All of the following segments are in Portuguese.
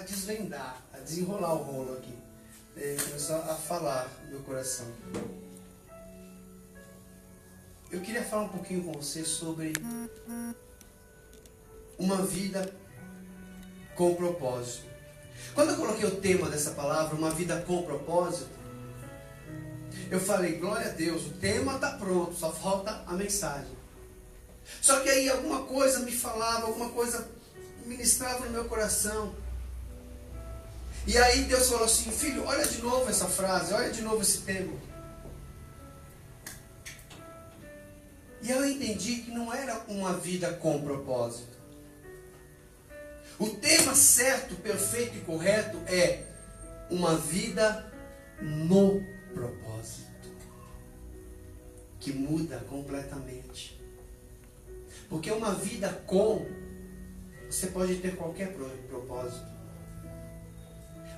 desvendar, a desenrolar o rolo aqui. Começou a falar no meu coração. Eu queria falar um pouquinho com você sobre uma vida com propósito. Quando eu coloquei o tema dessa palavra, uma vida com propósito, eu falei, glória a Deus, o tema está pronto, só falta a mensagem. Só que aí alguma coisa me falava, alguma coisa ministrava no meu coração. E aí Deus falou assim, filho, olha de novo essa frase, olha de novo esse tema. E eu entendi que não era uma vida com propósito. O tema certo, perfeito e correto é uma vida no propósito. Que muda completamente. Porque uma vida com, você pode ter qualquer propósito.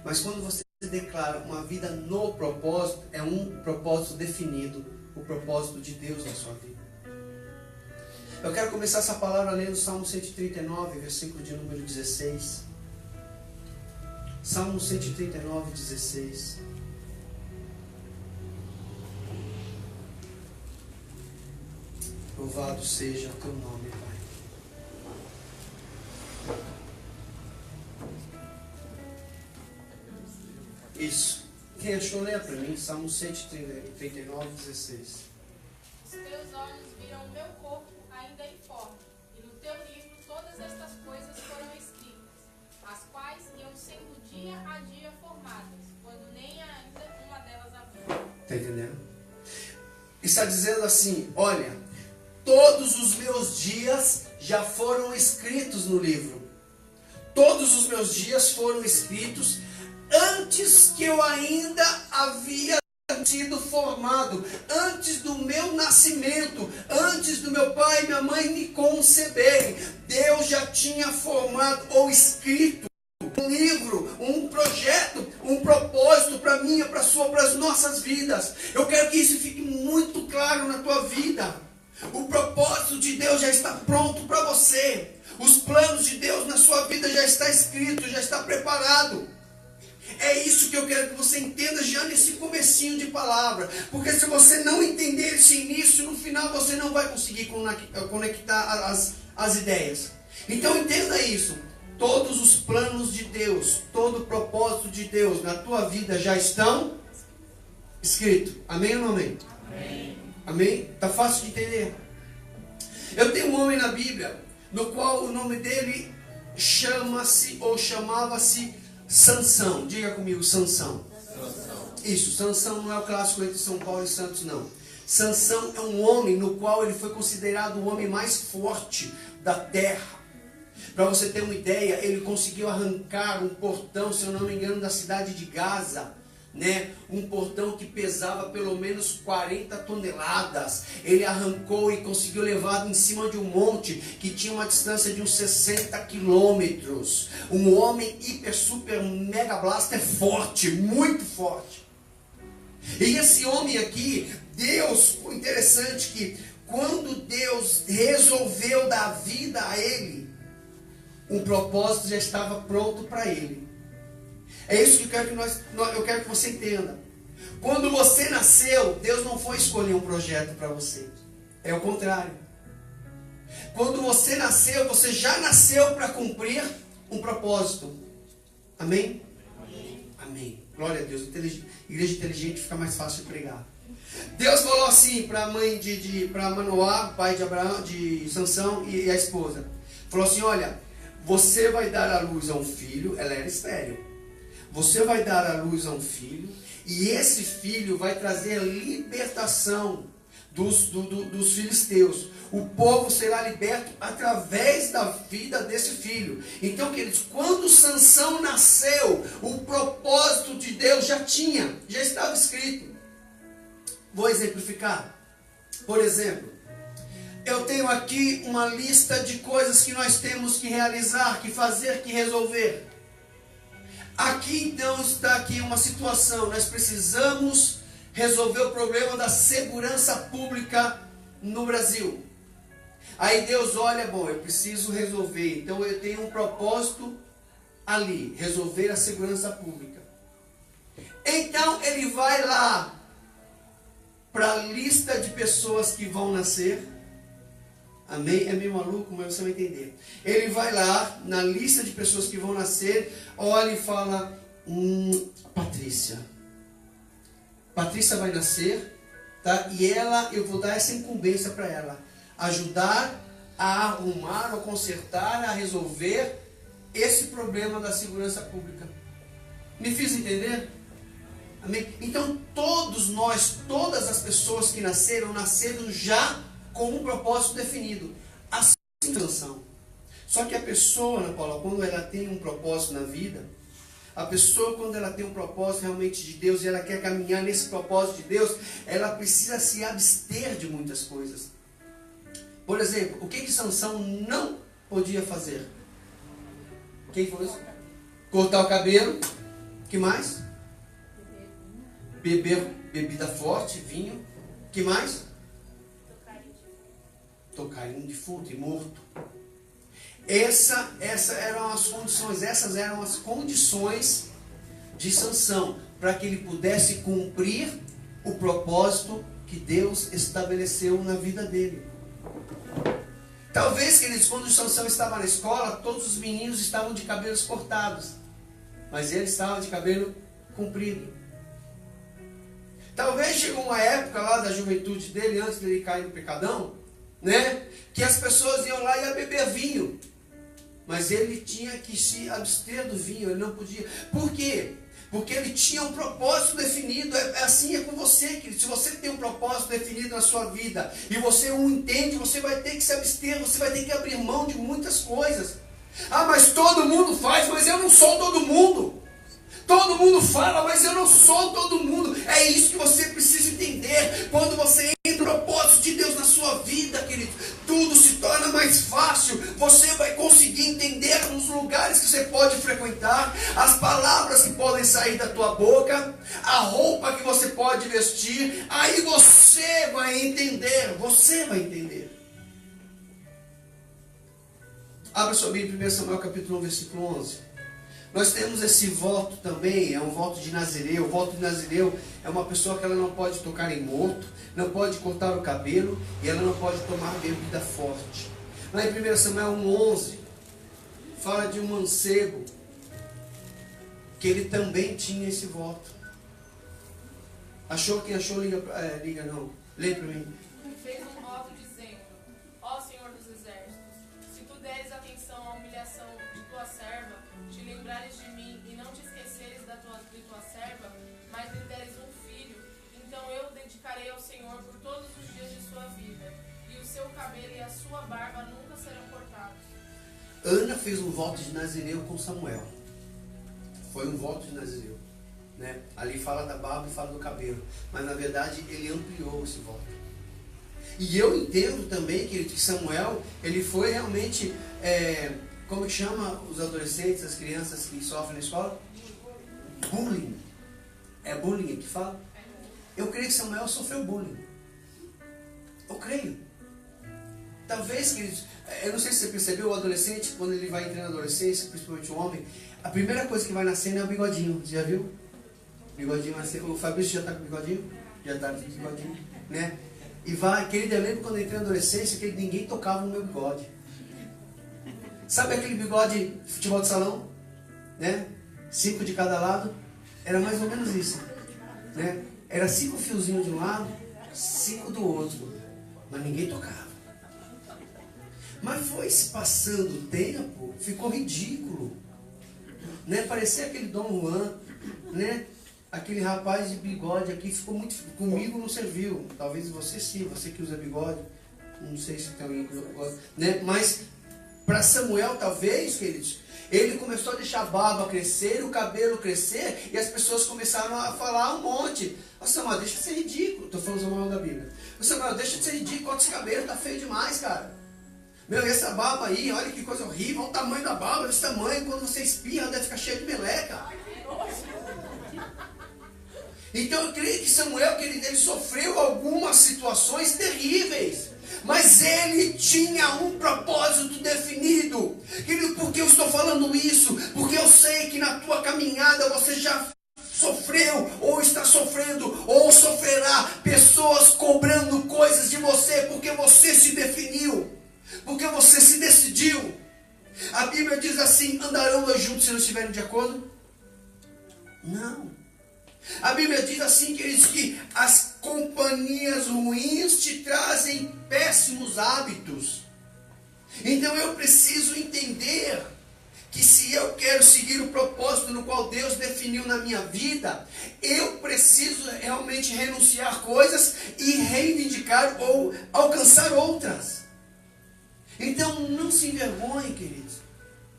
Mas quando você declara uma vida no propósito, é um propósito definido, o propósito de Deus na sua vida. Eu quero começar essa palavra lendo o Salmo 139, versículo de número 16. Salmo 139, 16. Louvado seja o teu nome, Pai. Isso. Quem achou, leia para mim. Salmo 139, 16. Os teus olhos viram o meu corpo ainda informe, e no teu livro todas estas coisas foram escritas, as quais iam sendo dia a dia formadas, quando nem ainda uma delas havia. Está entendendo? Está dizendo assim, olha, todos os meus dias já foram escritos no livro. Todos os meus dias foram escritos antes que eu ainda havia sido formado, antes do meu nascimento, antes do meu pai e minha mãe me conceberem. Deus já tinha formado ou escrito um livro, um projeto, um propósito para mim, para a sua, para as nossas vidas. Eu quero que isso fique muito claro na tua vida. O propósito de Deus já está pronto para você. Os planos de Deus na sua vida já está escrito, já está preparado. É isso que eu quero que você entenda já nesse comecinho de palavra. Porque se você não entender esse início, no final você não vai conseguir conectar as ideias. Então entenda isso. Todos os planos de Deus, todo o propósito de Deus na tua vida já estão escritos. Amém ou não amém? Amém. Amém? Está fácil de entender? Eu tenho um homem na Bíblia, no qual o nome dele chama-se ou chamava-se Sansão. Diga comigo, Sansão. Isso, Sansão não é o clássico entre São Paulo e Santos, não. Sansão é um homem no qual ele foi considerado o homem mais forte da terra. Para você ter uma ideia, ele conseguiu arrancar um portão, se eu não me engano, da cidade de Gaza, né? Um portão que pesava pelo menos 40 toneladas. Ele arrancou e conseguiu levar em cima de um monte que tinha uma distância de uns 60 quilômetros. Um homem hiper, super, mega blaster forte, muito forte. E esse homem aqui, Deus, interessante que quando Deus resolveu dar vida a ele, um propósito já estava pronto para ele. É isso que eu quero que você entenda. Quando você nasceu, Deus não foi escolher um projeto para você. É o contrário. Quando você nasceu, você já nasceu para cumprir um propósito. Amém? Amém. Amém. Glória a Deus. Igreja inteligente fica mais fácil de pregar. Deus falou assim para a mãe para Manoá, pai de Abraão, de Sansão e a esposa. Falou assim, olha, você vai dar à luz a um filho, ela era estéril. Você vai dar à luz a um filho, e esse filho vai trazer libertação dos filisteus. O povo será liberto através da vida desse filho. Então, queridos, quando Sansão nasceu, o propósito de Deus já estava escrito. Vou exemplificar. Por exemplo, eu tenho aqui uma lista de coisas que nós temos que realizar, que fazer, que resolver. Aqui então está aqui uma situação, nós precisamos resolver o problema da segurança pública no Brasil. Aí Deus olha, bom, eu preciso resolver, então eu tenho um propósito ali resolver a segurança pública. Então ele vai lá para a lista de pessoas que vão nascer. Amém? É meio maluco, mas você vai entender. Ele vai lá na lista de pessoas que vão nascer, olha e fala, Patrícia. Patrícia vai nascer, tá? E ela, eu vou dar essa incumbência para ela, ajudar a arrumar, a consertar, a resolver esse problema da segurança pública. Me fiz entender? Amém? Então todos nós, todas as pessoas que nasceram já com um propósito definido. Assim são. Só que a pessoa, Ana Paula, quando ela tem um propósito na vida, a pessoa quando ela tem um propósito realmente de Deus e ela quer caminhar nesse propósito de Deus, ela precisa se abster de muitas coisas. Por exemplo, o que Sansão não podia fazer? Quem foi isso? Cortar o cabelo. O que mais? Beber bebida forte, vinho. O que mais? Tocar em defunto e morto. Essas eram as condições de Sansão para que ele pudesse cumprir o propósito que Deus estabeleceu na vida dele. Talvez, queridos, quando Sansão estava na escola, todos os meninos estavam de cabelos cortados, mas ele estava de cabelo comprido. Talvez chegou uma época lá da juventude dele, antes dele cair no pecadão, né, que as pessoas iam lá e iam beber vinho, mas ele tinha que se abster do vinho, ele não podia. Por quê? Porque ele tinha um propósito definido. Assim é com você, querido. Se você tem um propósito definido na sua vida e você o entende, você vai ter que se abster, você vai ter que abrir mão de muitas coisas. Ah, mas todo mundo faz, mas eu não sou todo mundo. Todo mundo fala, mas eu não sou todo mundo. É isso que você precisa entender. Quando você entra no propósito de Deus na sua vida, querido, tudo se torna mais fácil. Você vai conseguir entender os lugares que você pode frequentar, as palavras que podem sair da tua boca, a roupa que você pode vestir. Aí você vai entender. Você vai entender. Abra sua Bíblia em 1 Samuel capítulo 1, versículo 11. Nós temos esse voto também, é um voto de Nazireu. O voto de Nazireu é uma pessoa que ela não pode tocar em morto, não pode cortar o cabelo e ela não pode tomar bebida forte. Lá em 1 Samuel 1,11, fala de um mancebo, que ele também tinha esse voto. Achou? Quem achou, liga não. Lê para mim. Fez um voto dizendo: ó Senhor dos Exércitos, se tu deres atenção à humilhação de tua serva, te lembrares de mim e não te esqueceres de tua serva, mas lhe deres um filho, então eu o dedicarei ao Senhor por todos os dias de sua vida, e o seu cabelo e a sua barba nunca serão cortados. Ana fez um voto de Nazireu com Samuel. Foi um voto de Nazireu, né? Ali fala da barba e fala do cabelo, mas na verdade ele ampliou esse voto. E eu entendo também, querido, que Samuel, ele foi realmente, como que chama os adolescentes, as crianças que sofrem na escola? Bullying. É bullying que fala? Eu creio que Samuel sofreu bullying. Eu creio. Talvez, queridos, eu não sei se você percebeu, o adolescente, quando ele vai entrando na adolescência, principalmente o homem, a primeira coisa que vai nascendo é o bigodinho. Você já viu? Bigodinho nascer. O Fabrício já está com bigodinho? Já está com bigodinho, né? E vai, querido, eu lembro quando eu entrei na adolescência que ninguém tocava no meu bigode. Sabe aquele bigode de futebol de salão? Né? 5 de cada lado. Era mais ou menos isso. Né? Era 5 fiozinhos de um lado, 5 do outro. Mas ninguém tocava. Mas foi se passando o tempo, ficou ridículo. Né? Parecia aquele Dom Juan, né? Aquele rapaz de bigode aqui, ficou muito... Comigo não serviu. Talvez você sim, você que usa bigode. Não sei se tem alguém que gosta. Né? Mas para Samuel, talvez, queridos, ele começou a deixar a barba crescer, o cabelo crescer, e as pessoas começaram a falar um monte. Ô Samuel, deixa de ser ridículo. Estou falando Samuel da Bíblia. Ô Samuel, deixa de ser ridículo, corta esse cabelo, tá feio demais, cara. Meu, e essa barba aí, olha que coisa horrível, olha o tamanho da barba, desse tamanho, quando você espirra, ela deve ficar cheia de meleca. Então eu creio que Samuel, que ele sofreu algumas situações terríveis. Mas ele tinha um propósito definido. Querido, por que eu estou falando isso? Porque eu sei que na tua caminhada você já sofreu, ou está sofrendo, ou sofrerá pessoas cobrando coisas de você, porque você se definiu, porque você se decidiu. A Bíblia diz assim: andarão dois juntos se não estiverem de acordo? Não. A Bíblia diz assim, queridos, que as companhias ruins te trazem péssimos hábitos. Então eu preciso entender que se eu quero seguir o propósito no qual Deus definiu na minha vida, eu preciso realmente renunciar coisas e reivindicar ou alcançar outras. Então não se envergonhe, queridos.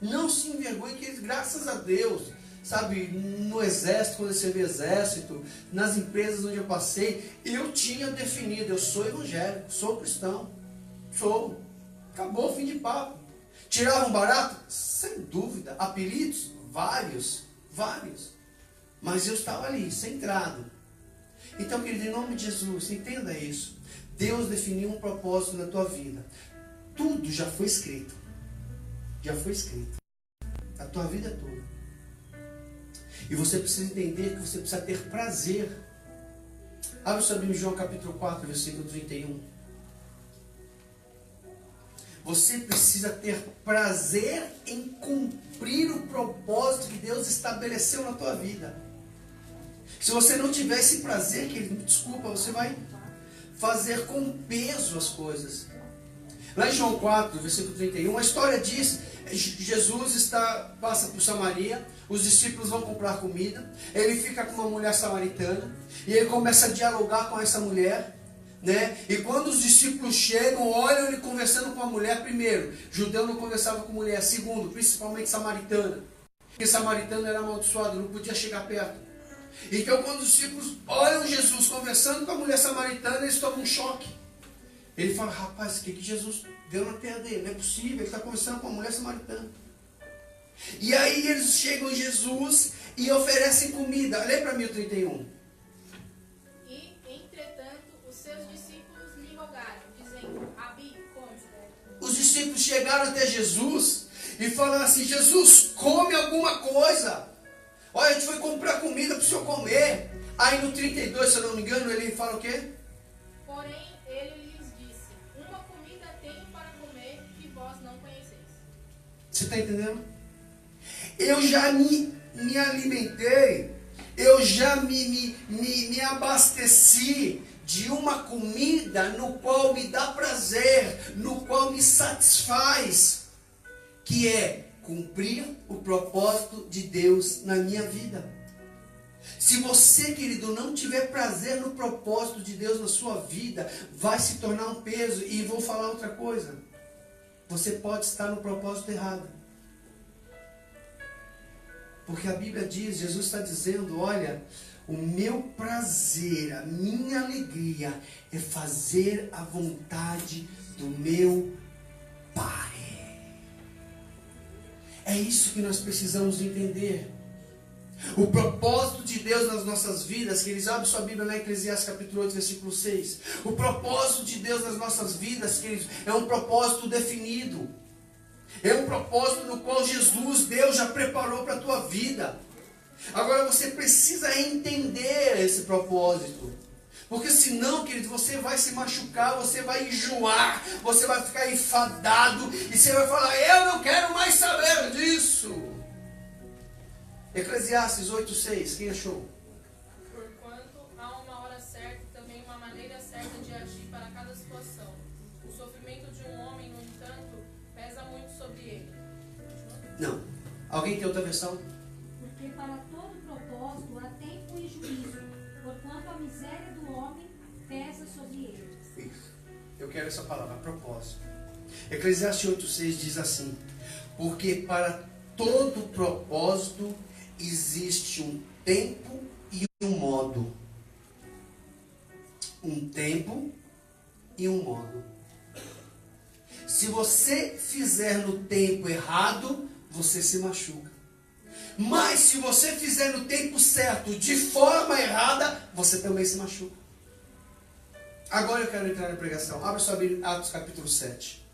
Não se envergonhe, queridos, graças a Deus. Sabe, no exército, quando eu servi exército, nas empresas onde eu passei, eu tinha definido: eu sou evangélico, sou cristão, sou. Acabou, fim de papo. Tiravam barato? Sem dúvida. Apelidos? Vários. Mas eu estava ali, centrado. Então, querido, em nome de Jesus, entenda isso. Deus definiu um propósito na tua vida. Tudo já foi escrito. Já foi escrito. A tua vida toda. E você precisa entender que você precisa ter prazer. Abre sua Bíblia em João capítulo 4, versículo 31. Você precisa ter prazer em cumprir o propósito que Deus estabeleceu na tua vida. Se você não tiver esse prazer, querido, desculpa, você vai fazer com peso as coisas. Lá em João 4, versículo 31, a história diz: Jesus passa por Samaria, os discípulos vão comprar comida, ele fica com uma mulher samaritana, e ele começa a dialogar com essa mulher, né? E quando os discípulos chegam, olham ele conversando com a mulher. Primeiro, judeu não conversava com mulher. Segundo, principalmente samaritana, porque samaritano era amaldiçoado, não podia chegar perto. Então quando os discípulos olham Jesus conversando com a mulher samaritana, eles tomam um choque. Ele fala: rapaz, o que Jesus deu na terra dele? Não é possível, ele está conversando com uma mulher samaritana. E aí eles chegam em Jesus e oferecem comida. Lê para mim o 31. E, entretanto, os seus discípulos lhe rogaram, dizendo: Rabi, come. Os discípulos chegaram até Jesus e falaram assim: Jesus, come alguma coisa. Olha, a gente foi comprar comida para o senhor comer. Aí no 32, se eu não me engano, ele fala o quê? Porém, ele lhes disse: uma comida tenho para comer que vós não conheceis. Você está entendendo? Eu já me alimentei, eu já me abasteci de uma comida no qual me dá prazer, no qual me satisfaz, que é cumprir o propósito de Deus na minha vida. Se você, querido, não tiver prazer no propósito de Deus na sua vida, vai se tornar um peso. E vou falar outra coisa: você pode estar no propósito errado. Porque a Bíblia diz, Jesus está dizendo: olha, o meu prazer, a minha alegria é fazer a vontade do meu Pai. É isso que nós precisamos entender. O propósito de Deus nas nossas vidas, que eles abrem sua Bíblia na Eclesiastes capítulo 8, versículo 6. O propósito de Deus nas nossas vidas, queridos, é um propósito definido. É um propósito no qual Jesus, Deus, já preparou para a tua vida. Agora você precisa entender esse propósito. Porque senão, querido, você vai se machucar, você vai enjoar, você vai ficar enfadado e você vai falar: eu não quero mais saber disso. Eclesiastes 8:6, quem achou? Porquanto há uma hora certa e também uma maneira certa de agir para cada situação. O sofrimento de um homem, no entanto, pesa muito sobre ele. Não. Alguém tem outra versão? Porque para todo propósito há tempo e juízo, porquanto a miséria do homem pesa sobre ele. Isso. Eu quero essa palavra, propósito. Eclesiastes 8:6 diz assim: porque para todo propósito existe um tempo e um modo. Um tempo e um modo. Se você fizer no tempo errado, você se machuca. Mas se você fizer no tempo certo, de forma errada, você também se machuca. Agora eu quero entrar na pregação. Abra sua Bíblia, Atos capítulo 7.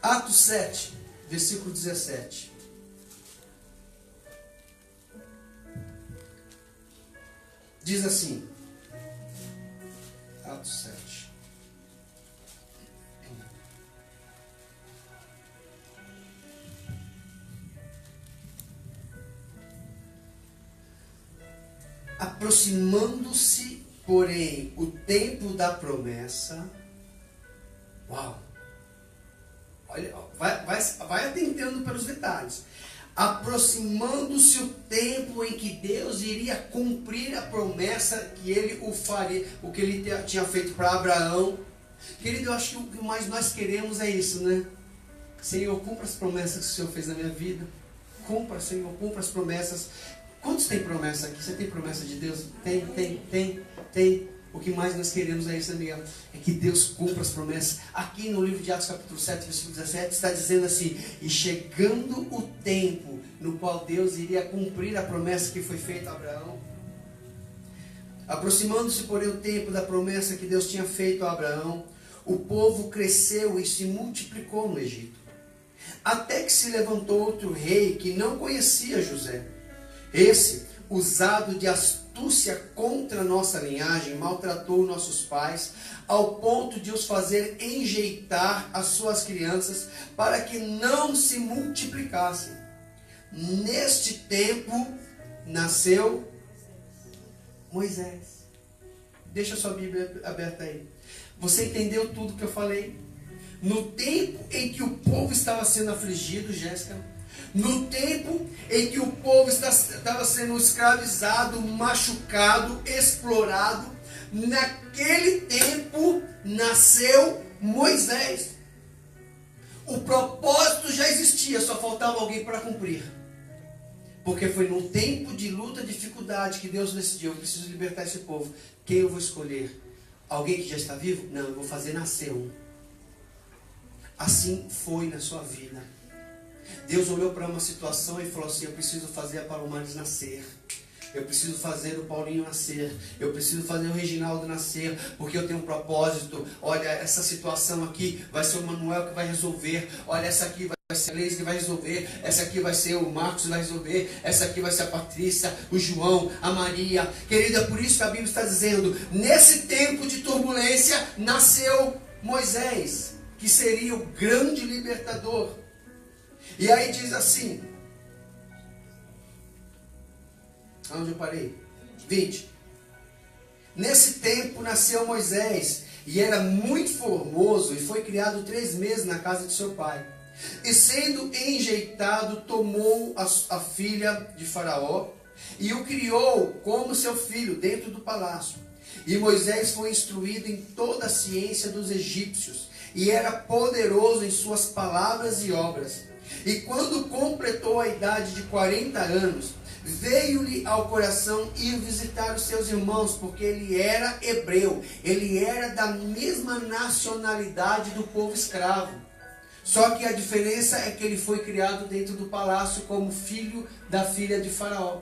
Atos 7, versículo 17. Diz assim. Atos 7. Aproximando-se, porém, o tempo da promessa. Uau! Olha, vai atentando para os detalhes. Aproximando-se o tempo em que Deus iria cumprir a promessa que ele o faria, o que ele tinha feito para Abraão. Querido, eu acho que o que mais nós queremos é isso, né? Senhor, cumpra as promessas que o Senhor fez na minha vida. Cumpra, Senhor, cumpra as promessas. Quantos tem promessa aqui? Você tem promessa de Deus? Tem. O que mais nós queremos é isso, Miguel. É que Deus cumpra as promessas. Aqui no livro de Atos capítulo 7, versículo 17, está dizendo assim: e chegando o tempo no qual Deus iria cumprir a promessa que foi feita a Abraão. Aproximando-se, porém, o tempo da promessa que Deus tinha feito a Abraão, o povo cresceu e se multiplicou no Egito. Até que se levantou outro rei que não conhecia José. Esse, usado de astúcia contra nossa linhagem, maltratou nossos pais, ao ponto de os fazer enjeitar as suas crianças, para que não se multiplicassem. Neste tempo, nasceu Moisés. Deixa a sua Bíblia aberta aí. Você entendeu tudo que eu falei? No tempo em que o povo estava sendo afligido, Jéssica, no tempo em que o povo estava sendo escravizado, machucado, explorado, naquele tempo nasceu Moisés. O propósito já existia, só faltava alguém para cumprir. Porque foi num tempo de luta, dificuldade, que Deus decidiu: eu preciso libertar esse povo. Quem eu vou escolher? Alguém que já está vivo? Não, eu vou fazer nascer um. Assim foi na sua vida. Deus olhou para uma situação e falou assim: eu preciso fazer a Palomares nascer. Eu preciso fazer o Paulinho nascer. Eu preciso fazer o Reginaldo nascer. Porque eu tenho um propósito. Olha, essa situação aqui vai ser o Manuel que vai resolver. Olha, essa aqui vai ser a Leise que vai resolver. Essa aqui vai ser o Marcos que vai resolver. Essa aqui vai ser a Patrícia, o João, a Maria. Querida, é por isso que a Bíblia está dizendo: nesse tempo de turbulência nasceu Moisés, que seria o grande libertador. E aí diz assim, onde eu parei? 20. Nesse tempo nasceu Moisés, e era muito formoso, e foi criado 3 meses na casa de seu pai. E sendo enjeitado, tomou a filha de Faraó, e o criou como seu filho dentro do palácio. E Moisés foi instruído em toda a ciência dos egípcios, e era poderoso em suas palavras e obras. E quando completou a idade de 40 anos, veio-lhe ao coração ir visitar os seus irmãos, porque ele era hebreu, ele era da mesma nacionalidade do povo escravo. Só que a diferença é que ele foi criado dentro do palácio como filho da filha de Faraó.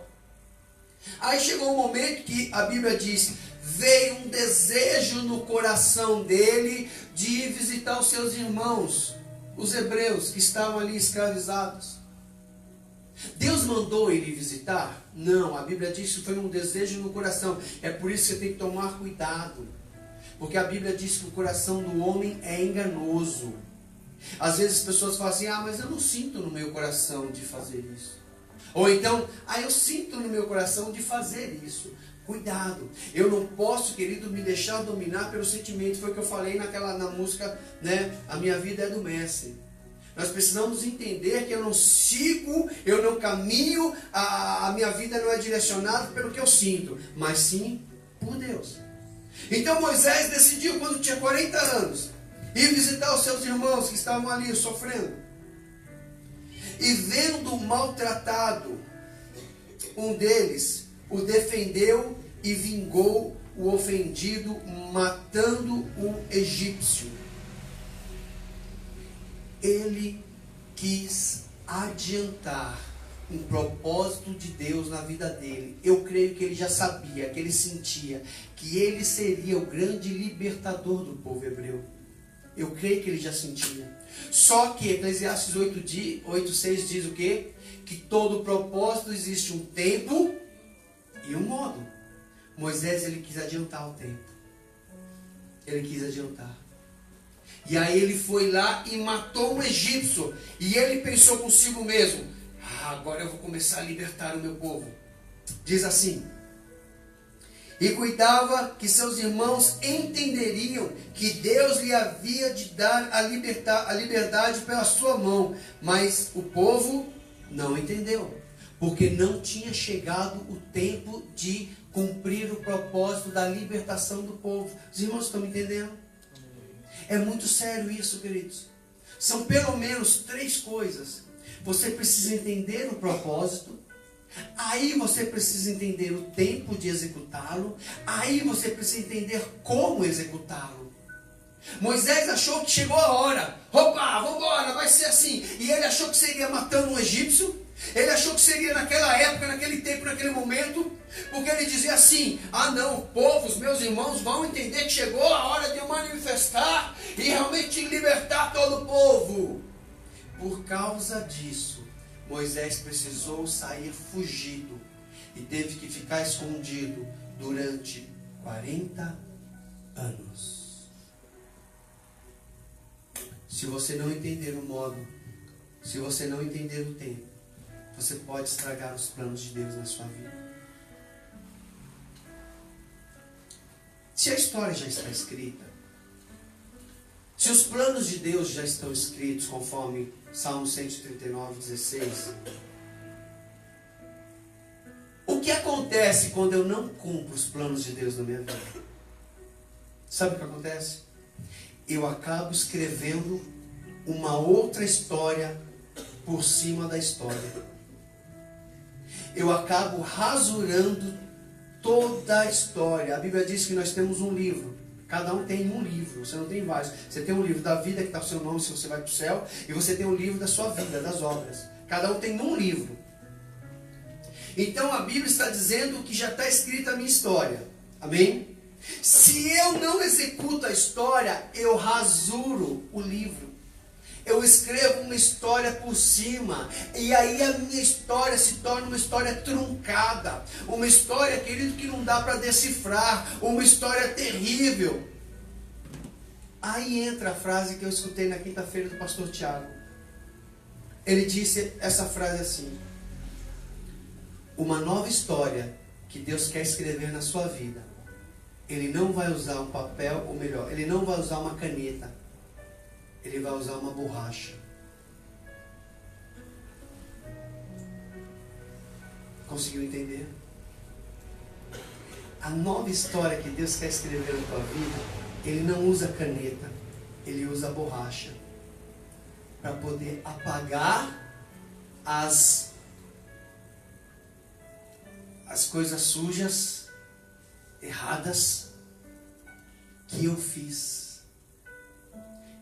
Aí chegou um momento que a Bíblia diz: veio um desejo no coração dele de ir visitar os seus irmãos, os hebreus que estavam ali escravizados. Deus mandou ele visitar? Não, a Bíblia diz que foi um desejo no coração. É por isso que você tem que tomar cuidado, porque a Bíblia diz que o coração do homem é enganoso. Às vezes as pessoas falam assim: ah, mas eu não sinto no meu coração de fazer isso. Ou então: ah, eu sinto no meu coração de fazer isso. Cuidado, eu não posso, querido, me deixar dominar pelo sentimento. Foi o que eu falei na música, né? A minha vida é do Mestre. Nós precisamos entender que eu não sigo, eu não caminho, a minha vida não é direcionada pelo que eu sinto, mas sim por Deus. Então Moisés decidiu, quando tinha 40 anos, ir visitar os seus irmãos que estavam ali sofrendo. E vendo maltratado um deles, o defendeu e vingou o ofendido, matando o egípcio. Ele quis adiantar um propósito de Deus na vida dele. Eu creio que ele já sabia, que ele sentia que ele seria o grande libertador do povo hebreu. Eu creio que ele já sentia. Só que Eclesiastes 8:6 diz o quê? Que todo propósito existe um tempo e um modo. Moisés, ele quis adiantar o tempo. Ele quis adiantar. E aí ele foi lá e matou um egípcio. E ele pensou consigo mesmo: agora eu vou começar a libertar o meu povo. Diz assim: e cuidava que seus irmãos entenderiam que Deus lhe havia de dar a liberdade pela sua mão. Mas o povo não entendeu, porque não tinha chegado o tempo de cumprir o propósito da libertação do povo. Os irmãos estão me entendendo? É muito sério isso, queridos. São pelo menos 3 coisas. Você precisa entender o propósito. Aí você precisa entender o tempo de executá-lo. Aí você precisa entender como executá-lo. Moisés achou que chegou a hora. Opa, vamos embora, vai ser assim. E ele achou que seria matando um egípcio. Ele achou que seria naquela época, naquele tempo, naquele momento. Porque ele dizia assim: ah não, o povo, os meus irmãos vão entender que chegou a hora de eu manifestar e realmente libertar todo o povo. Por causa disso, Moisés precisou sair fugido e teve que ficar escondido durante 40 anos. Se você não entender o modo, se você não entender o tempo, você pode estragar os planos de Deus na sua vida. Se a história já está escrita, se os planos de Deus já estão escritos, conforme Salmo 139:16, o que acontece quando eu não cumpro os planos de Deus na minha vida? Sabe o que acontece? Eu acabo escrevendo uma outra história por cima da história. Eu acabo rasurando toda a história. A Bíblia diz que nós temos um livro. Cada um tem um livro, você não tem vários. Você tem um livro da vida, que está o seu nome, se você vai para o céu. E você tem um livro da sua vida, das obras. Cada um tem um livro. Então a Bíblia está dizendo que já está escrita a minha história. Amém? Se eu não executo a história, eu rasuro o livro. Eu escrevo uma história por cima. E aí a minha história se torna uma história truncada. Uma história, querido, que não dá para decifrar. Uma história terrível. Aí entra a frase que eu escutei na quinta-feira do pastor Tiago. Ele disse essa frase assim: uma nova história que Deus quer escrever na sua vida, Ele não vai usar um papel, ou melhor, Ele não vai usar uma caneta. Ele vai usar uma borracha. Conseguiu entender? A nova história que Deus quer escrever na tua vida, Ele não usa caneta, Ele usa borracha. Para poder apagar as coisas sujas, erradas, que eu fiz.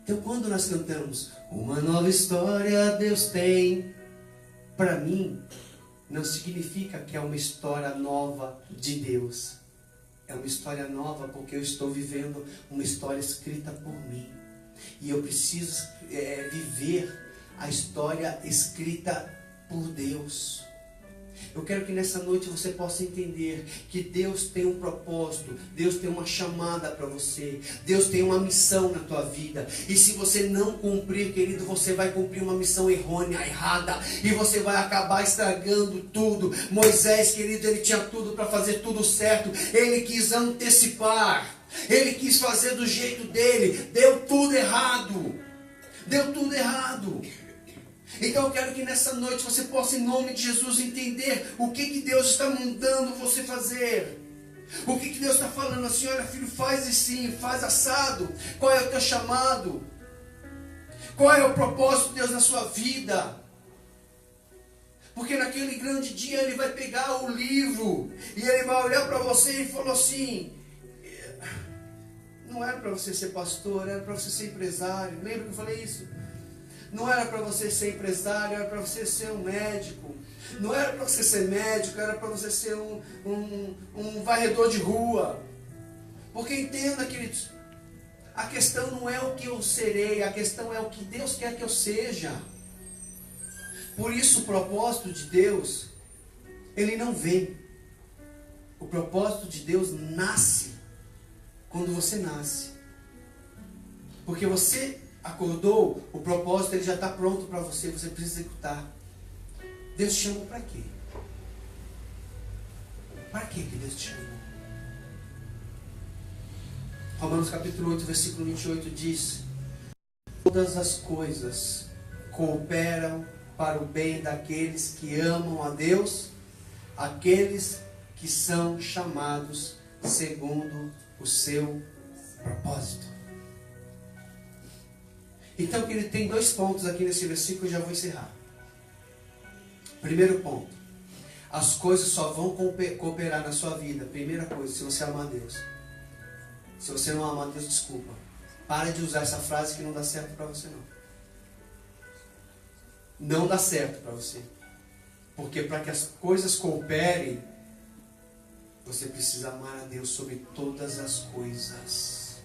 Então quando nós cantamos uma nova história Deus tem, para mim não significa que é uma história nova de Deus. É uma história nova porque eu estou vivendo uma história escrita por mim. E eu preciso viver a história escrita por Deus. Eu quero que nessa noite você possa entender que Deus tem um propósito, Deus tem uma chamada para você, Deus tem uma missão na tua vida. E se você não cumprir, querido, você vai cumprir uma missão errônea, errada, e você vai acabar estragando tudo. Moisés, querido, ele tinha tudo para fazer tudo certo, ele quis antecipar, ele quis fazer do jeito dele, deu tudo errado, deu tudo errado. Então eu quero que nessa noite você possa, em nome de Jesus, entender o que Deus está mandando você fazer. O que Deus está falando assim: olha filho, faz assim, faz assado. Qual é o teu chamado? Qual é o propósito de Deus na sua vida? Porque naquele grande dia Ele vai pegar o livro e Ele vai olhar para você e falou assim: não era para você ser pastor, era para você ser empresário. Lembra que eu falei isso? não era para você ser empresário, era para você ser um médico. Não era para você ser médico, era para você ser um varredor de rua. Porque entenda, queridos, a questão não é o que eu serei, a questão é o que Deus quer que eu seja. Por isso o propósito de Deus, ele não vem. O propósito de Deus nasce quando você nasce. Porque você acordou, o propósito ele já está pronto para você, você precisa executar. Deus te chamou para quê? Para quê que Deus te chamou? Romanos capítulo 8, versículo 28 diz: todas as coisas cooperam para o bem daqueles que amam a Deus, aqueles que são chamados segundo o seu propósito. Então, querido, tem 2 pontos aqui nesse versículo e já vou encerrar. Primeiro ponto: as coisas só vão cooperar na sua vida. Primeira coisa, se você amar a Deus. Se você não amar a Deus, desculpa. Para de usar essa frase que não dá certo para você não. Não dá certo para você. Porque para que as coisas cooperem, você precisa amar a Deus sobre todas as coisas.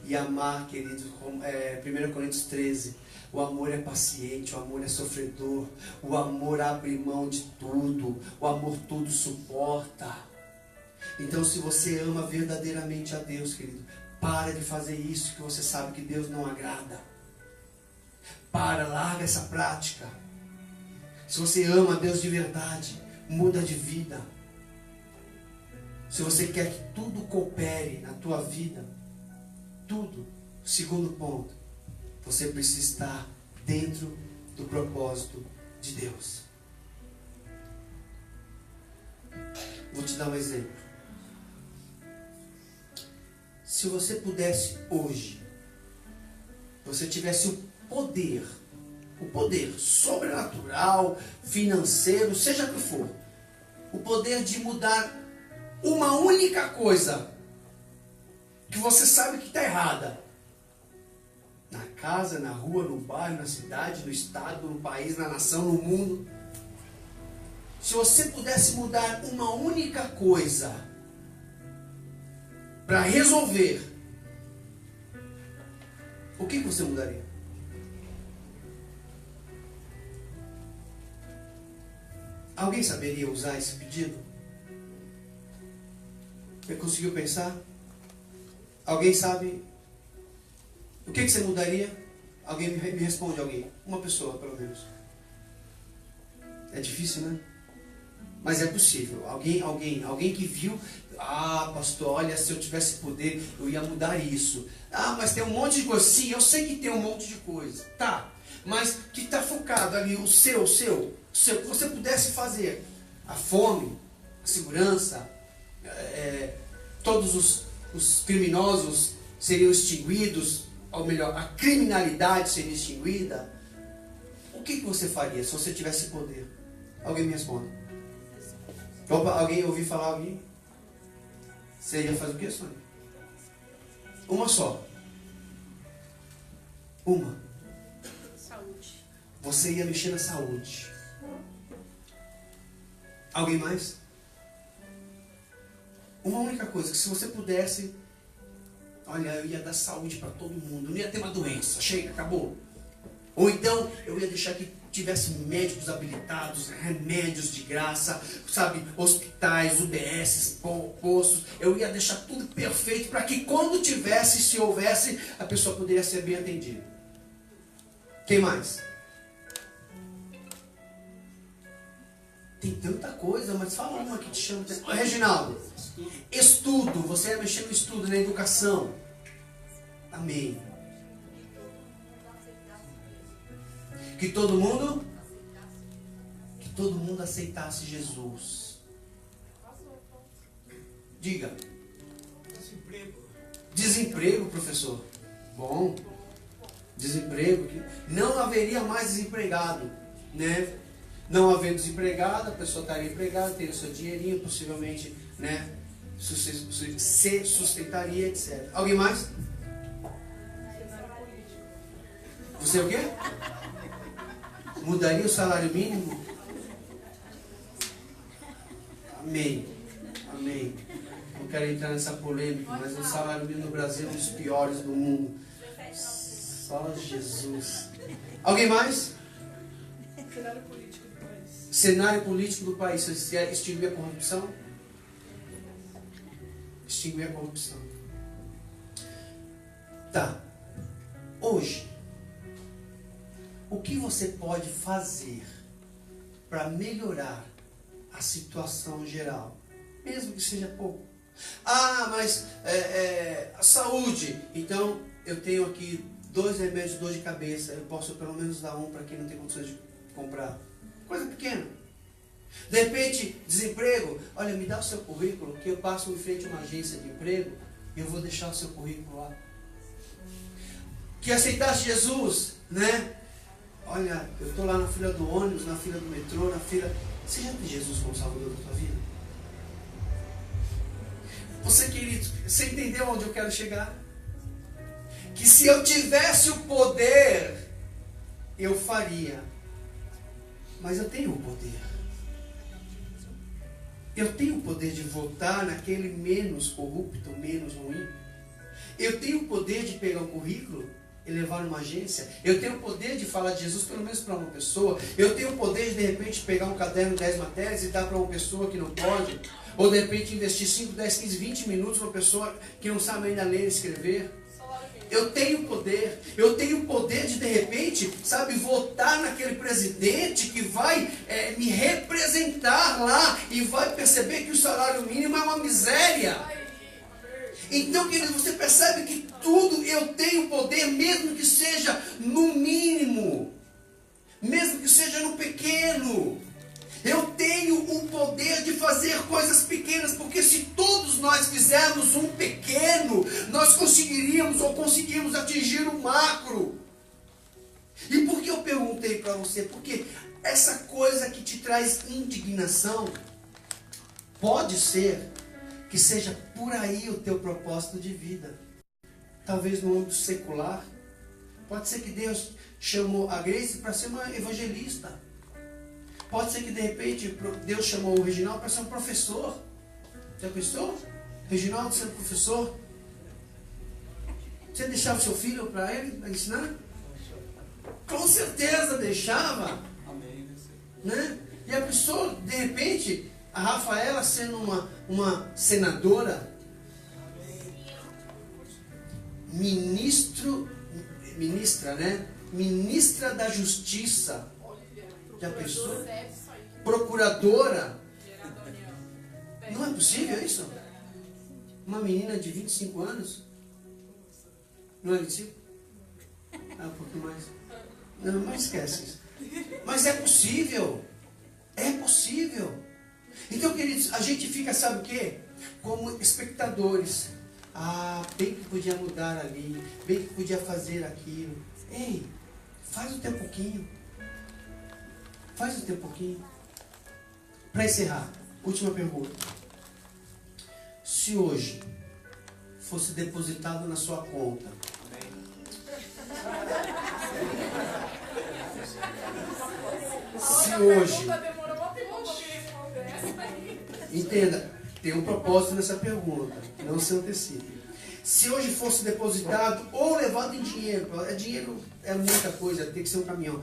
E amar, querido, 1 Coríntios 13, o amor é paciente, o amor é sofredor, o amor abre mão de tudo, o amor tudo suporta. Então, se você ama verdadeiramente a Deus, querido, para de fazer isso que você sabe que Deus não agrada. Larga essa prática. Se você ama a Deus de verdade, muda de vida. Se você quer que tudo coopere na tua vida, tudo. Segundo ponto, você precisa estar dentro do propósito de Deus. Vou te dar um exemplo. Se você pudesse hoje, você tivesse o poder sobrenatural, financeiro, seja o que for, o poder de mudar uma única coisa que você sabe que está errada, na casa, na rua, no bairro, na cidade, no estado, no país, na nação, no mundo. Se você pudesse mudar uma única coisa para resolver, o que você mudaria? Alguém saberia usar esse pedido? Você conseguiu pensar? Alguém sabe? O que você mudaria? Alguém me responde, alguém. Uma pessoa, pelo menos. É difícil, né? Mas é possível. Alguém que viu. Ah, pastor, olha, se eu tivesse poder, eu ia mudar isso. Ah, mas tem um monte de coisa. Sim, eu sei que tem um monte de coisa. Tá. Mas que está focado ali, o seu, que você pudesse fazer. A fome, a segurança, todos os criminosos seriam extinguidos, ou melhor, a criminalidade seria extinguida. O que você faria se você tivesse poder? Alguém me responda. Opa, alguém ouviu falar alguém? Você ia fazer o que, Sônia? Uma só. Uma. Saúde. Você ia mexer na saúde. Alguém mais? Uma única coisa, que se você pudesse, olha, eu ia dar saúde para todo mundo, não ia ter uma doença, chega, acabou. Ou então, eu ia deixar que tivesse médicos habilitados, remédios de graça, sabe, hospitais, UBS, postos, eu ia deixar tudo perfeito para que quando tivesse, se houvesse, a pessoa poderia ser bem atendida. Quem mais? Tem tanta coisa, mas fala uma que te chama. Reginaldo, estudo, você ia mexer no estudo, na educação. Amém. Que todo mundo aceitasse Jesus. Diga. Desemprego, professor. Bom. Desemprego. Não haveria mais desempregado, né? Não havendo desempregado, a pessoa estaria empregada, teria seu dinheirinho, possivelmente, né? Se sustentaria, etc. Alguém mais? Você é o quê? Mudaria o salário mínimo? Amém. Amém. Não quero entrar nessa polêmica, mas o salário mínimo no Brasil é um dos piores do mundo. Só Jesus. Alguém mais? Cenário político do país. Cenário político do país. Extinguir a corrupção? Extinguir a corrupção. Tá. Hoje, o que você pode fazer para melhorar a situação geral? Mesmo que seja pouco. Ah, mas a saúde. Então, eu tenho aqui 2 remédios de dor de cabeça. Eu posso pelo menos dar um para quem não tem condições de comprar. Coisa pequena. De repente, desemprego. Olha, me dá o seu currículo, que eu passo em frente a uma agência de emprego e eu vou deixar o seu currículo lá. Que aceitasse Jesus, né? Olha, eu estou lá na fila do ônibus, na fila do metrô, na fila... Você já tem Jesus como Salvador da tua vida? Você, querido, você entendeu onde eu quero chegar? Que se eu tivesse o poder, eu faria. Mas eu tenho o poder. Eu tenho o poder de votar naquele menos corrupto, menos ruim. Eu tenho o poder de pegar um currículo e levar numa agência. Eu tenho o poder de falar de Jesus pelo menos para uma pessoa. Eu tenho o poder de repente pegar um caderno 10 matérias e dar para uma pessoa que não pode. Ou de repente investir 5, 10, 15, 20 minutos numa pessoa que não sabe ainda ler e escrever. Eu tenho poder. Eu tenho o poder de repente, sabe, votar naquele presidente que vai me representar lá e vai perceber que o salário mínimo é uma miséria. Então, querido, você percebe que tudo eu tenho poder, mesmo que seja no mínimo, mesmo que seja no pequeno. Eu tenho o poder de fazer coisas pequenas, porque se todos nós fizermos um pequeno, nós conseguiríamos ou conseguimos atingir o macro. E por que eu perguntei para você? Porque essa coisa que te traz indignação, pode ser que seja por aí o teu propósito de vida. Talvez no âmbito secular. Pode ser que Deus chamou a Grace para ser uma evangelista. Pode ser que de repente Deus chamou o Reginaldo para ser um professor. Já pensou? Reginaldo sendo professor? Você deixava o seu filho para ele pra ensinar? Com certeza deixava. Né? E a pessoa, de repente, a Rafaela sendo uma senadora, ministra, né? Ministra da Justiça. Já pensou? Procuradora. Não é possível isso? Uma menina de 25 anos? Não é 25? Ah, um pouquinho mais. Não, mas esquece isso. Mas é possível. É possível. Então, queridos, a gente fica, sabe o quê? Como espectadores. Ah, bem que podia mudar ali. Bem que podia fazer aquilo. Ei, faz o teu pouquinho. Faz o teu pouquinho. Para encerrar, última pergunta. Se hoje fosse depositado na sua conta, se hoje, entenda, tem um propósito nessa pergunta, não se antecipe. Se hoje fosse depositado ou levado em dinheiro, dinheiro é muita coisa, tem que ser um caminhão.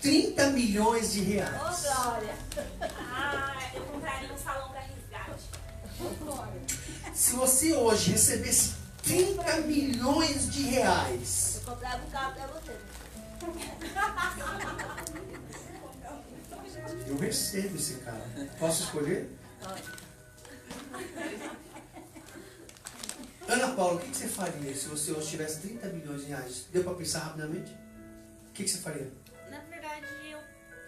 30 milhões de reais. Ô, Glória! Ah, eu compraria um salão para resgate. Se você hoje recebesse 30 milhões de reais, Eu comprava um carro para você. eu recebo esse cara. Posso escolher? Ana Paula, o que você faria se você hoje tivesse 30 milhões de reais? Deu para pensar rapidamente? O que você faria? Na verdade, eu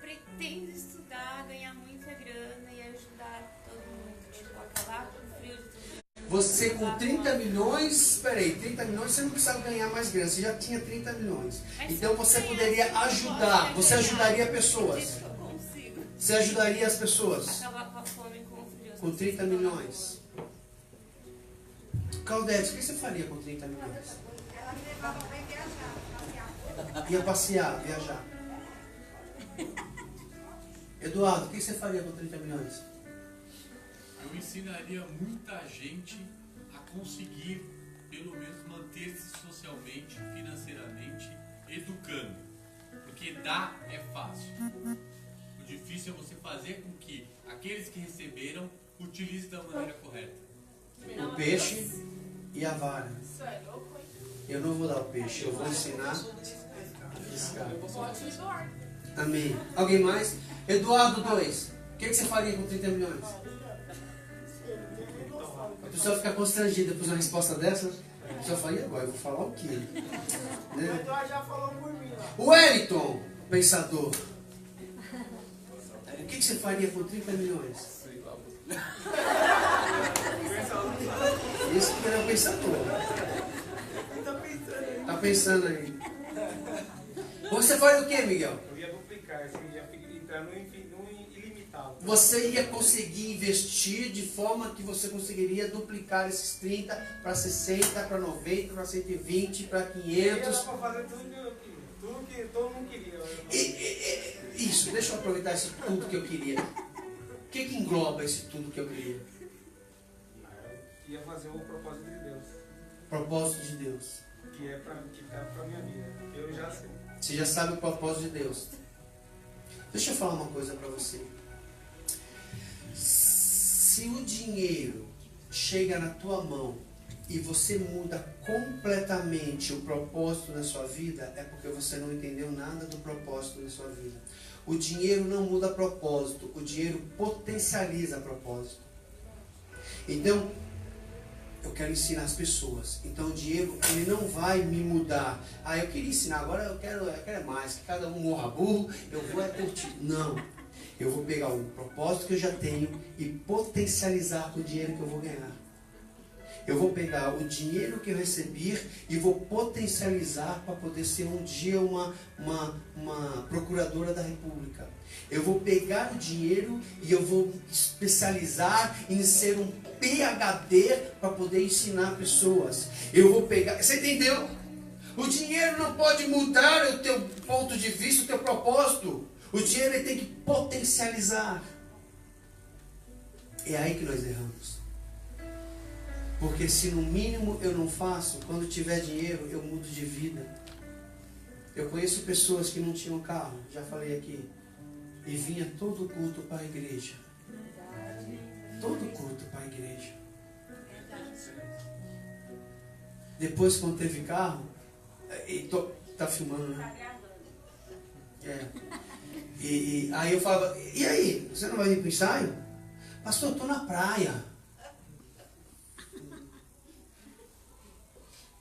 pretendo estudar, ganhar muita grana e ajudar todo mundo. Tipo, acabar com o frio de tudo. Você com 30 milhões, peraí, 30 milhões você não precisava ganhar mais grana, você já tinha 30 milhões. Então você poderia ajudar, você ajudaria pessoas. Acredito que eu consigo. Você ajudaria as pessoas Acabar com a fome e com o frio. com 30 milhões. Claudete, o que você faria com 30 milhões? Ia passear, viajar. Eduardo, o que você faria com 30 milhões? Eu ensinaria muita gente a conseguir, pelo menos, manter-se socialmente, financeiramente, educando. Porque dar é fácil. O difícil é você fazer com que aqueles que receberam utilizem da maneira correta. O peixe e a vara. Isso é louco, hein? Eu não vou dar o peixe, eu vou ensinar a pescar. Pode me doar. Amém. Alguém mais? Eduardo 2. O que você faria com 30 milhões? A pessoa fica constrangida depois de uma resposta dessa. A pessoa fala, e agora? Eu vou falar o quê? Né? Já falou por mim lá. O Wellington, pensador. O que você faria com 30 milhões? Isso que é o pensador. Tá pensando aí. Você faria o quê, Miguel? Eu ia duplicar, assim, ia entrar no ilimitado. Você ia conseguir investir de forma que você conseguiria duplicar esses 30 para 60, para 90, para 120, para 500. Era para fazer tudo que eu queria. Tudo que todo mundo queria. Isso, deixa eu aproveitar esse tudo que eu queria. O que engloba esse tudo que eu queria? Eu ia fazer o propósito de Deus. Propósito de Deus. Que é para minha vida. Eu já sei. Você já sabe o propósito de Deus. Deixa eu falar uma coisa para você. Se o dinheiro chega na tua mão e você muda completamente o propósito da sua vida, é porque você não entendeu nada do propósito da sua vida. O dinheiro não muda propósito, o dinheiro potencializa propósito. Então, eu quero ensinar as pessoas. Então o dinheiro, ele não vai me mudar. Ah, eu queria ensinar, agora eu quero mais. Que cada um morra burro, eu vou curtir. Não. Eu vou pegar o propósito que eu já tenho e potencializar com o dinheiro que eu vou ganhar. Eu vou pegar o dinheiro que eu recebi e vou potencializar para poder ser um dia uma procuradora da República. Eu vou pegar o dinheiro e eu vou especializar em ser um PhD para poder ensinar pessoas. Eu vou pegar... Você entendeu? O dinheiro não pode mudar o teu ponto de vista, o teu propósito. O dinheiro ele tem que potencializar. É aí que nós erramos. Porque se no mínimo eu não faço, quando tiver dinheiro eu mudo de vida. Eu conheço pessoas que não tinham carro, já falei aqui, e vinha todo culto para a igreja. Todo culto para a igreja. Depois, quando teve carro, tá filmando, né? E aí eu falava, e aí, você não vai vir para o ensaio? Pastor, eu estou na praia.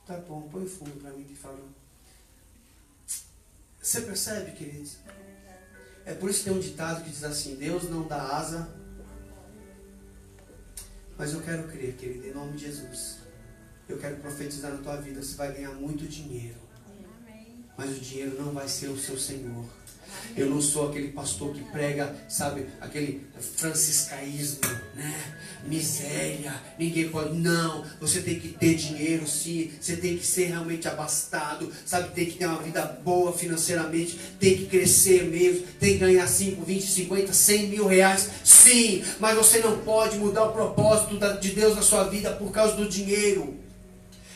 Tá bom, põe fundo para mim que fala. Você percebe, queridos? É por isso que tem um ditado que diz assim, Deus não dá asa. Mas eu quero crer, querido, em nome de Jesus. Eu quero profetizar na tua vida, você vai ganhar muito dinheiro. Mas o dinheiro não vai ser o seu Senhor. Eu não sou aquele pastor que prega, sabe, aquele franciscaísmo, né? Miséria, ninguém pode. Não, você tem que ter dinheiro sim, você tem que ser realmente abastado, sabe, tem que ter uma vida boa financeiramente, tem que crescer mesmo, tem que ganhar 5, 20, 50, 100 mil reais, sim, mas você não pode mudar o propósito de Deus na sua vida por causa do dinheiro.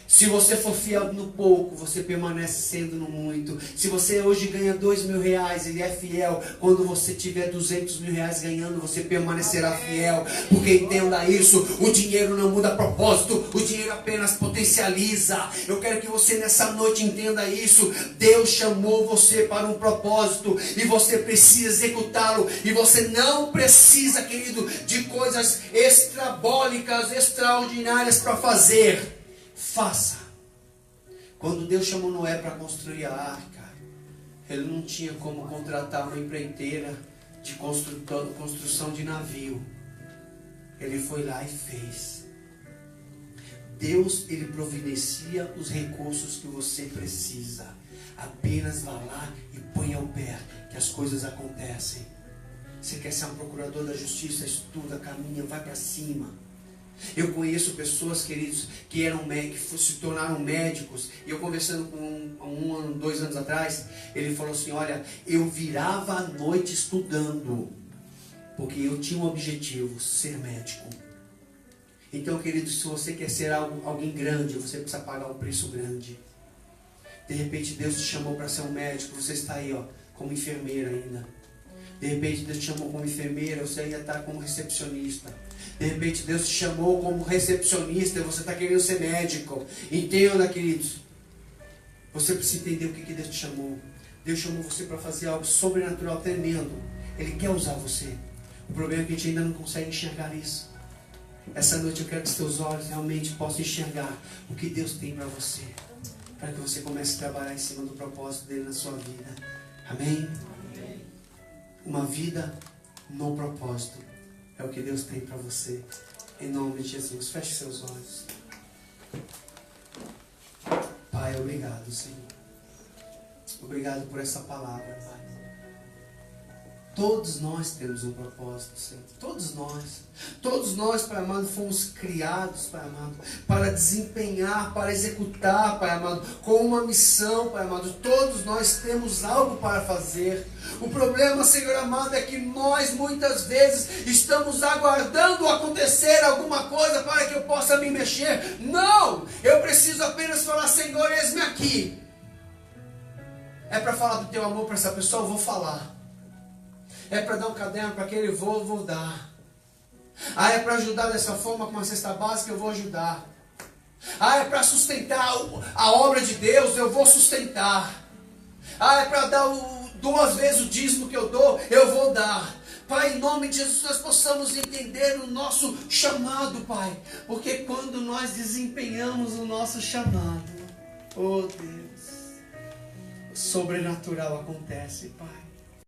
Se você for fiel no pouco, você permanece sendo no muito. Se você hoje ganha 2 mil reais, ele é fiel. Quando você tiver 200 mil reais ganhando, você permanecerá fiel. Porque entenda isso, o dinheiro não muda propósito, o dinheiro apenas potencializa. Eu quero que você nessa noite entenda isso. Deus chamou você para um propósito e você precisa executá-lo. E você não precisa, querido, de coisas extrabólicas, extraordinárias para fazer. Faça. Quando Deus chamou Noé para construir a arca, ele não tinha como contratar uma empreiteira de construção de navio. Ele foi lá e fez. Deus, ele providencia os recursos que você precisa. Apenas vá lá e ponha o pé, que as coisas acontecem. Você quer ser um procurador da justiça? Estuda, caminha, vai para cima. Eu conheço pessoas, queridos, que eram médicos, que se tornaram médicos. E eu conversando com 2 anos atrás, ele falou assim, olha, eu virava à noite estudando, porque eu tinha um objetivo, ser médico. Então, queridos, se você quer ser alguém grande, você precisa pagar um preço grande. De repente Deus te chamou para ser um médico, você está aí, ó, como enfermeira ainda. De repente Deus te chamou como enfermeira, você ainda está como recepcionista. De repente Deus te chamou como recepcionista e você está querendo ser médico. Entenda, queridos. Você precisa entender o que Deus te chamou. Deus chamou você para fazer algo sobrenatural, tremendo. Ele quer usar você. O problema é que a gente ainda não consegue enxergar isso. Essa noite eu quero que os teus olhos realmente possam enxergar o que Deus tem para você. Para que você comece a trabalhar em cima do propósito dele na sua vida. Amém? Amém. Uma vida no propósito é o que Deus tem para você. Em nome de Jesus. Feche seus olhos. Pai, obrigado, Senhor. Obrigado por essa palavra, Pai. Todos nós temos um propósito, Senhor. Todos nós, Pai amado, fomos criados, Pai amado, para desempenhar, para executar, Pai amado, com uma missão, Pai amado. Todos nós temos algo para fazer. O problema, Senhor amado, é que nós muitas vezes estamos aguardando acontecer alguma coisa para que eu possa me mexer. Não! Eu preciso apenas falar, Senhor, eis-me aqui. É para falar do teu amor para essa pessoa, eu vou falar. É para dar um caderno para aquele, eu vou dar. Ah, é para ajudar dessa forma com uma cesta básica, eu vou ajudar. Ah, é para sustentar a obra de Deus, eu vou sustentar. Ah, é para dar 2 vezes o dízimo que eu dou, eu vou dar. Pai, em nome de Jesus, nós possamos entender o nosso chamado, Pai. Porque quando nós desempenhamos o nosso chamado, oh Deus, o sobrenatural acontece, Pai.